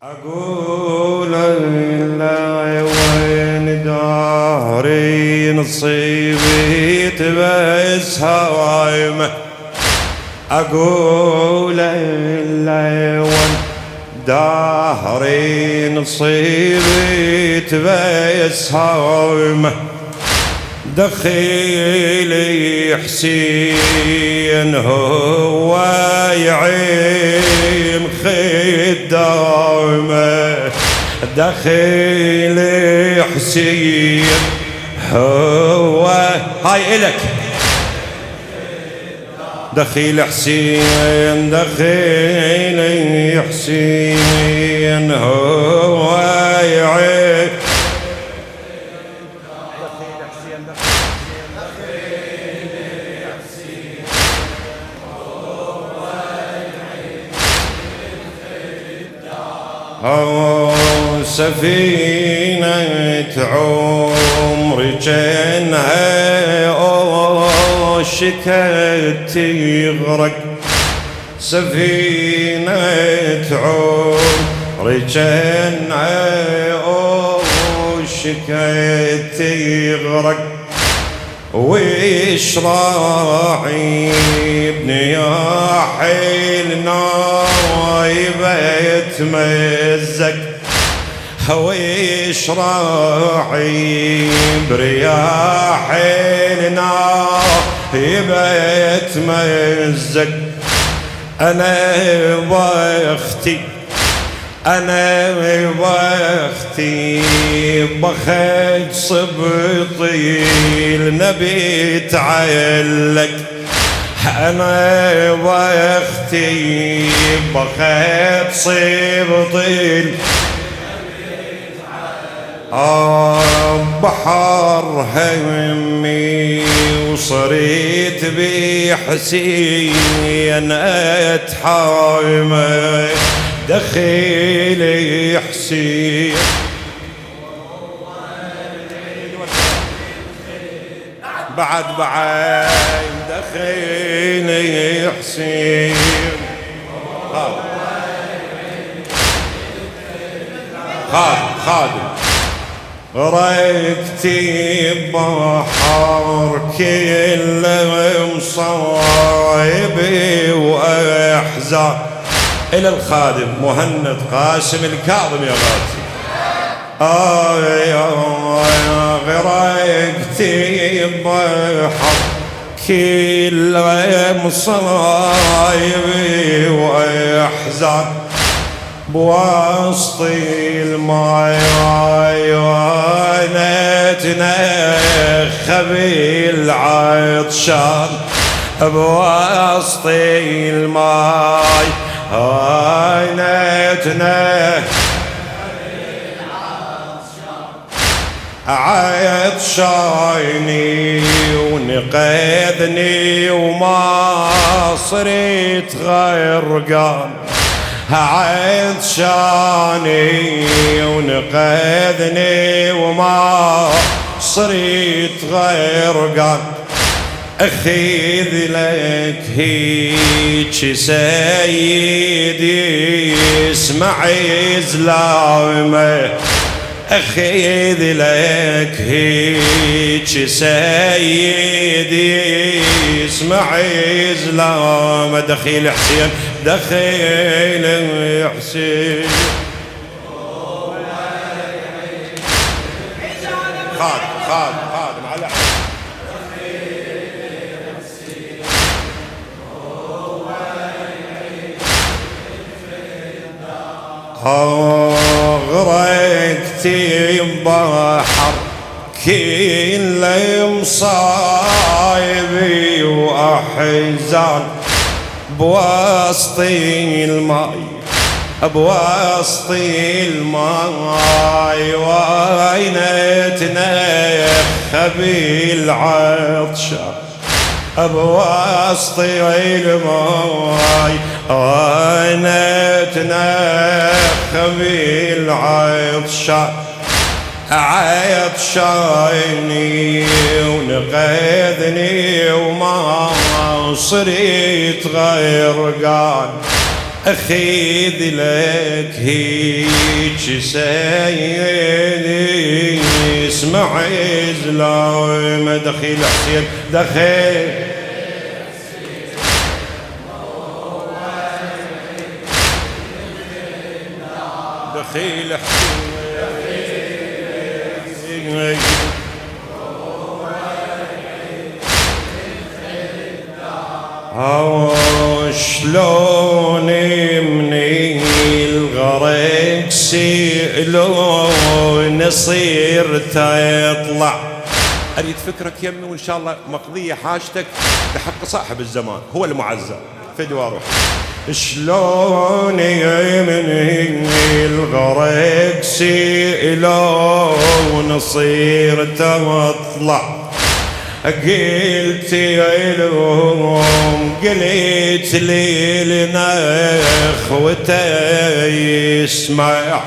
أقول لا وين داري نصيبي تبس هوايمه. أقول لا وين داري نصيبي تبس هوايمه. دخيلي حسين هو يعيم خدامه. دخيلي حسين هو هاي إلك. دخيل حسين دخيلي حسين هو يعيم سفينة عمري جنها شكت تغرق. سفينة عمري جنها شكت تغرق. ويش راعي ابني يا حيل نايبة يتمزق. ويش راعي برياح نايبة يتمزق. أنا بختي أنا بختي بخت صبطي النبي تعلق. أنا بختي بخت صبطي بحر همي وصريت بحسين أتحايمه. دخيلي حسين بعد دخيلي حسين خادم ركتي بحر كل مصايبي وأحزان. إلى الخادم مهند قاسم الكاظم يا غازي. غرقتي بحر كل مصايبي وأحزان. بوسط الماي وانا تنخبي العطشان. بوسط الماي وانا تنخبي عطشاني ونقذني وما صرت غرقان. عطشاني ونقذني وما صرت غرقان. أخذ لك هيك سيدي اسمع زلامه. أخذ لك هيك سيدي اسمع زلامه. دخيل حسين دخيل حسين خادم على غرقتي بحر كل مصايبي وأحزان. بوسط الماي بوسط الماي وين تنخبي العطشان. بوسط الماي وين تنخبي العطشان. عطشاني ونقذني وما صرت غرقان. أخذ لك هيج سيدي اسمع إزلام دخيل حسين دخيل دخيل حسين شلون من الغرق سئلون صير تطلع. أريد فكرك يمي وإن شاء الله مقضية حاجتك بحق صاحب الزمان هو المعزى فدوى روح. شلون من الغرق سئلون صير تطلع. قلت لهم قلت لنا اخوته يسمع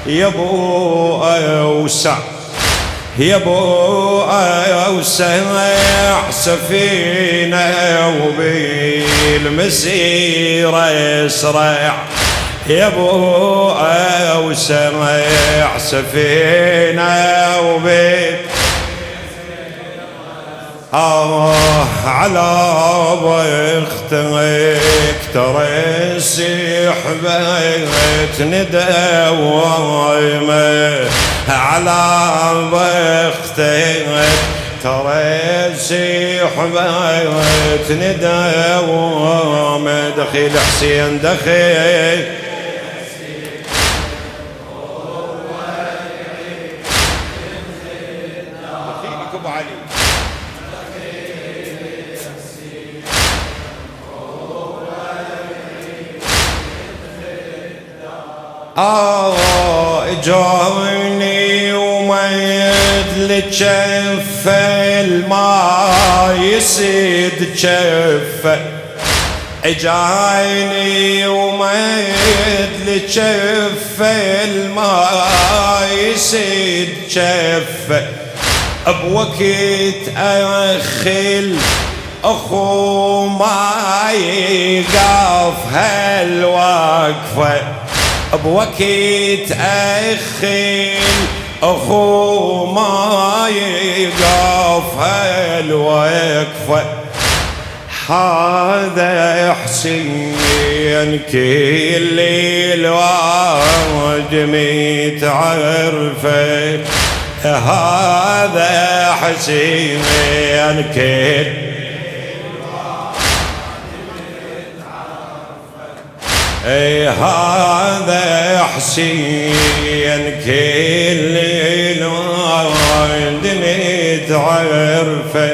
يا ابو اوسع يا ابو اوسع سفينه وبالمسيره اسرع يا ابو اوسع سفينه على بختك ترى سحبت نداومه على بختك ترى سحبت نداومه دخيل حسين دخيل دخيلك ابو علي جاني وميت لجف الماء يسد جفه جاني وميت لجف الماء يسد جفه بوقت اخل اخو ما يقف هالوقفه بوقت أخيل أخو ما يقف هالوقفة. هذا حسين كل الواد متعرفه هذا حسين كل هذا حسين كل الوالد متعرفه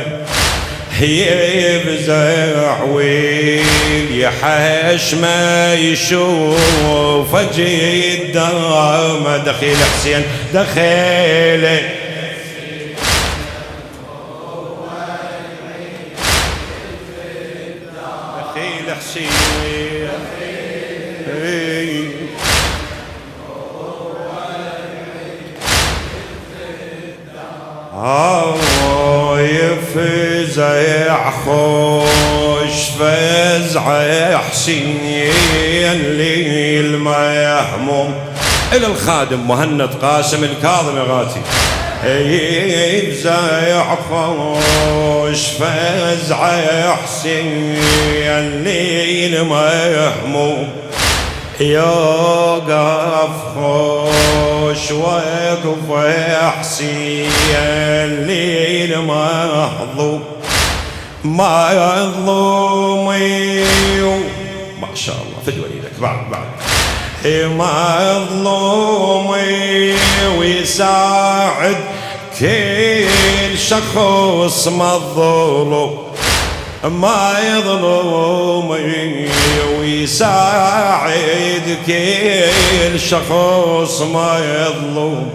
يفزع ويل يحش ما يشوف قدام دخيل حسين دخيل دخيل حسين يفزع خوش فزع حسين للمهموم إلى الخادم مهند قاسم الكاظم غاتي يفزع خوش فزع حسين للمهموم يوقف خوش وقف حسين للمظلوم مظلومي ما شاء الله فدوى ايدك بعد مظلومي ويساعد كل شخص مظلوم ما يظلمني ويساعد كل شخص ما يظلم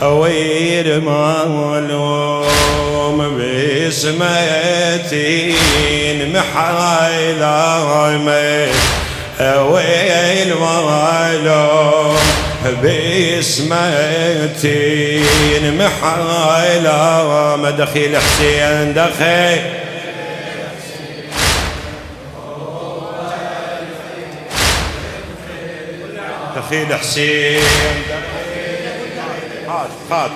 وير معلوم باسمتي محايلامي ويل معلوم باسمتي محايلامي دخيل حسين دخيل دخيل حسين خاد